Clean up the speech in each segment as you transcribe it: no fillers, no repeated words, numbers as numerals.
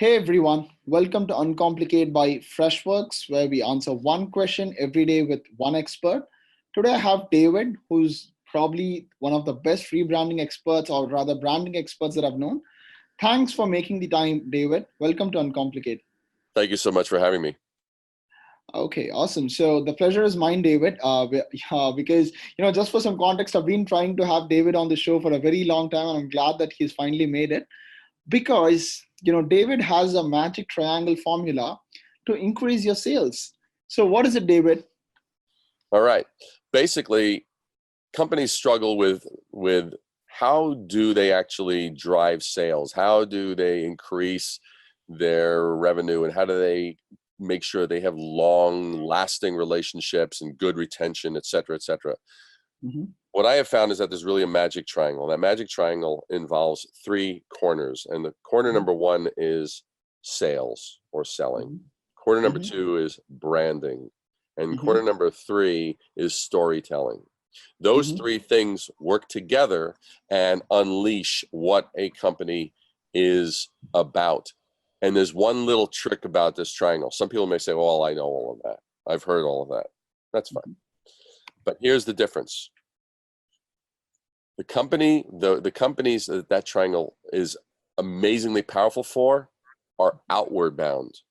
Hey everyone, welcome to Uncomplicate by Freshworks, where we answer one question every day with one expert. Today I have David, who's probably one of the best rebranding experts, or rather branding experts that I've known. Thanks for making the time, David. Welcome to Uncomplicate. Thank you so much for having me. Okay, awesome. So the pleasure is mine, David, because, just for some context, I've been trying to have David on the show for a very long time, and I'm glad that he's finally made it. Because David has a magic triangle formula to increase your sales. So what is it, David? All right. Basically, companies struggle with how do they actually drive sales? How do they increase their revenue, and how do they make sure they have long lasting relationships and good retention, et cetera, et cetera. Mm-hmm. What I have found is that there's really a magic triangle. That magic triangle involves three corners. And the corner number one is sales or selling. Mm-hmm. Corner number two is branding. And Mm-hmm. corner number three is storytelling. Those three things work together and unleash what a company is about. And there's one little trick about this triangle. Some people may say, well, I know all of that. I've heard all of that. That's fine. But here's the difference. The companies that triangle is amazingly powerful for are outward bound.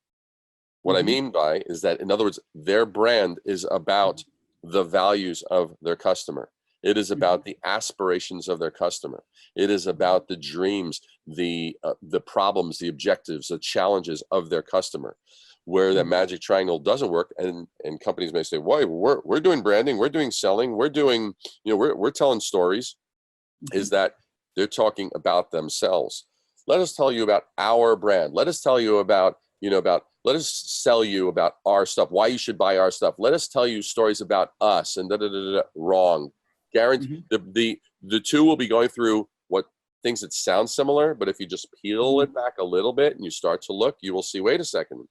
What I mean by is that, in other words, their brand is about the values of their customer. It is about the aspirations of their customer. It is about the dreams, the problems, the objectives, the challenges of their customer. Where that magic triangle doesn't work, and companies may say, "Why we're doing branding, we're doing selling, we're doing, we're telling stories," is that they're talking about themselves. Let us tell you about our brand. Let us tell you about, let us sell you about our stuff, why you should buy our stuff. Let us tell you stories about us and wrong. Guarantee the two will be going through what things that sound similar, but if you just peel it back a little bit and you start to look, you will see, wait a second.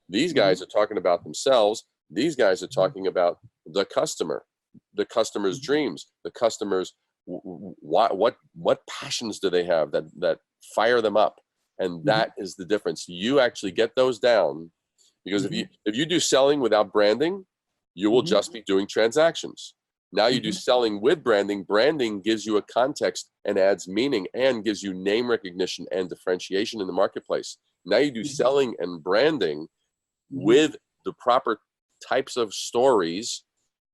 These guys are talking about themselves. These guys are talking about the customer's dreams, the customer's what passions do they have that fire them up, and that is the difference. You actually get those down, because if you do selling without branding, you will just be doing transactions. Now you do selling with branding. Branding gives you a context and adds meaning and gives you name recognition and differentiation in the marketplace. Now you do selling and branding with the proper types of stories,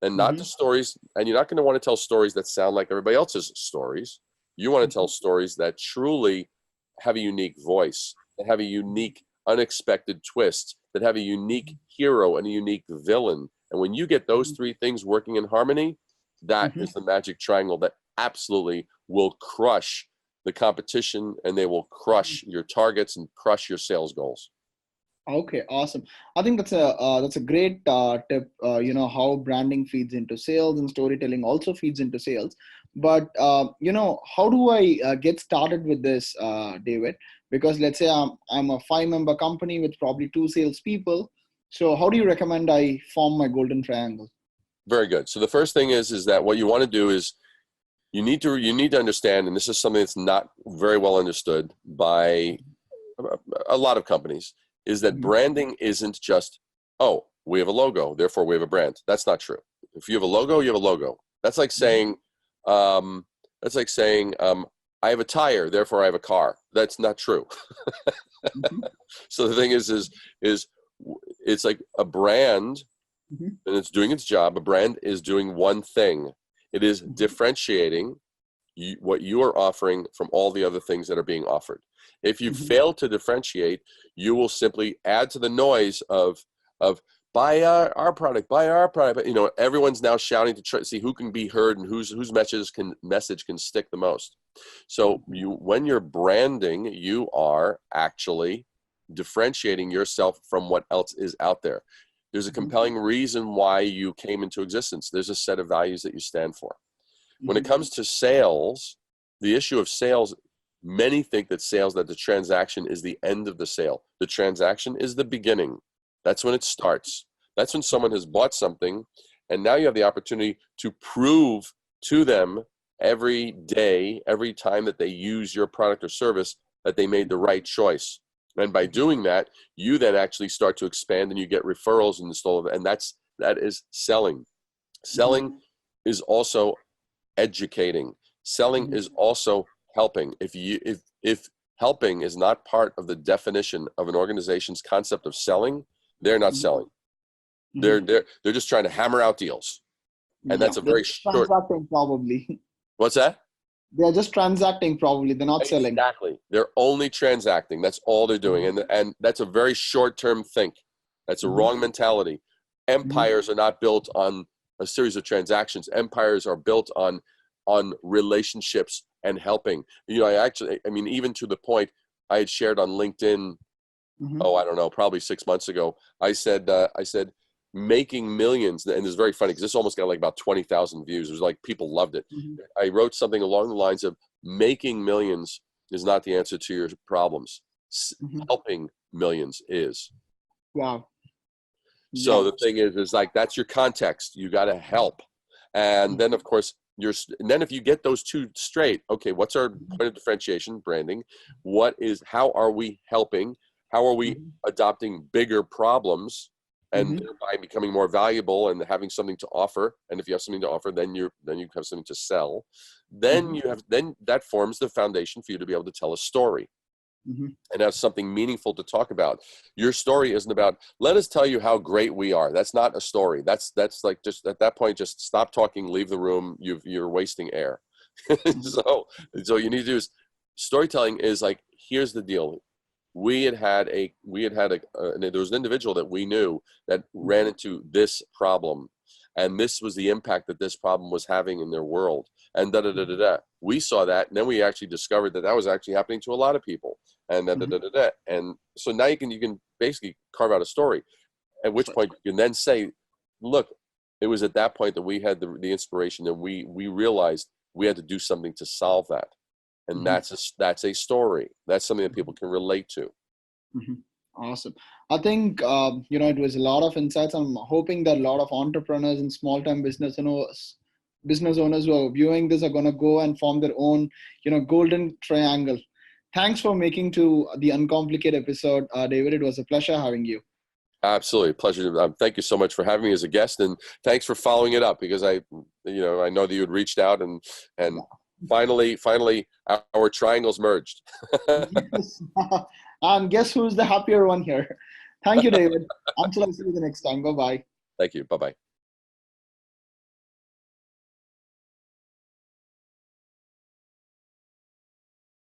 and not the stories, and you're not going to want to tell stories that sound like everybody else's stories. You want to tell stories that truly have a unique voice, that have a unique, unexpected twist, that have a unique hero and a unique villain. And when you get those three things working in harmony, that is the magic triangle that absolutely will crush the competition, and they will crush your targets and crush your sales goals. Okay, awesome. I think that's a great tip. How branding feeds into sales and storytelling also feeds into sales. But how do I get started with this, David? Because let's say I'm a 5-member company with probably 2 salespeople. So how do you recommend I form my golden triangle? Very good. So the first thing is that what you want to do is you need to understand, and this is something that's not very well understood by a lot of companies, is that branding isn't just, oh, we have a logo, therefore we have a brand. That's not true. If you have a logo, you have a logo. That's like saying, I have a tire, therefore I have a car. That's not true. So the thing is it's like a brand, and it's doing its job. A brand is doing one thing. It is differentiating what you are offering from all the other things that are being offered. If you fail to differentiate, you will simply add to the noise of buy our product, buy our product. But everyone's now shouting to try to see who can be heard and whose message can stick the most. So when you're branding, you are actually differentiating yourself from what else is out there. There's a compelling reason why you came into existence. There's a set of values that you stand for. When it comes to sales, the issue of sales, many think that the transaction is the end of the sale. The transaction is the beginning. That's when it starts. That's when someone has bought something, and now you have the opportunity to prove to them every day, every time that they use your product or service, that they made the right choice. And by doing that, you then actually start to expand and you get referrals and install, and that is selling. Selling is also educating. Selling is also helping. If helping is not part of the definition of an organization's concept of selling, they're not selling. They're just trying to hammer out deals. And that's a very short. Transacting probably. What's that? They're just transacting probably. They're not selling. Exactly. They're only transacting. That's all they're doing. And that's a very short-term think. That's a wrong mentality. Empires are not built on a series of transactions. Empires are built on relationships and helping. You know, I mean, even to the point I had shared on LinkedIn, I don't know, probably 6 months ago, I said, making millions, and it's very funny because this almost got like about 20,000 views. It was like people loved it. I wrote something along the lines of, making millions is not the answer to your problems. Helping millions is. Wow. So the thing is like, that's your context. You got to help. And then of course, and then if you get those two straight, okay, what's our point of differentiation? Branding. How are we helping? How are we adopting bigger problems and thereby becoming more valuable and having something to offer? And if you have something to offer, then you have something to sell. Then then that forms the foundation for you to be able to tell a story. And have something meaningful to talk about. Your story isn't about, let us tell you how great we are. That's not a story. That's like, just at that point, just stop talking, leave the room. You're wasting air. So you need to do is, storytelling is like, here's the deal. There was an individual that we knew that ran into this problem, and this was the impact that this problem was having in their world. And we saw that, and then we actually discovered that was actually happening to a lot of people. And and so now you can basically carve out a story. At which point you can then say, look, it was at that point that we had the inspiration, and we realized we had to do something to solve that. And that's a story. That's something that people can relate to. Awesome. I think, it was a lot of insights. I'm hoping that a lot of entrepreneurs and small-time business owners who are viewing this are going to go and form their own, golden triangle. Thanks for making to the Uncomplicated episode, David. It was a pleasure having you. Absolutely. Pleasure. Thank you so much for having me as a guest, and thanks for following it up, because I know that you had reached out and finally our triangles merged. Yes. And guess who's the happier one here? Thank you, David. Until I see you the next time. Bye-bye. Thank you. Bye-bye.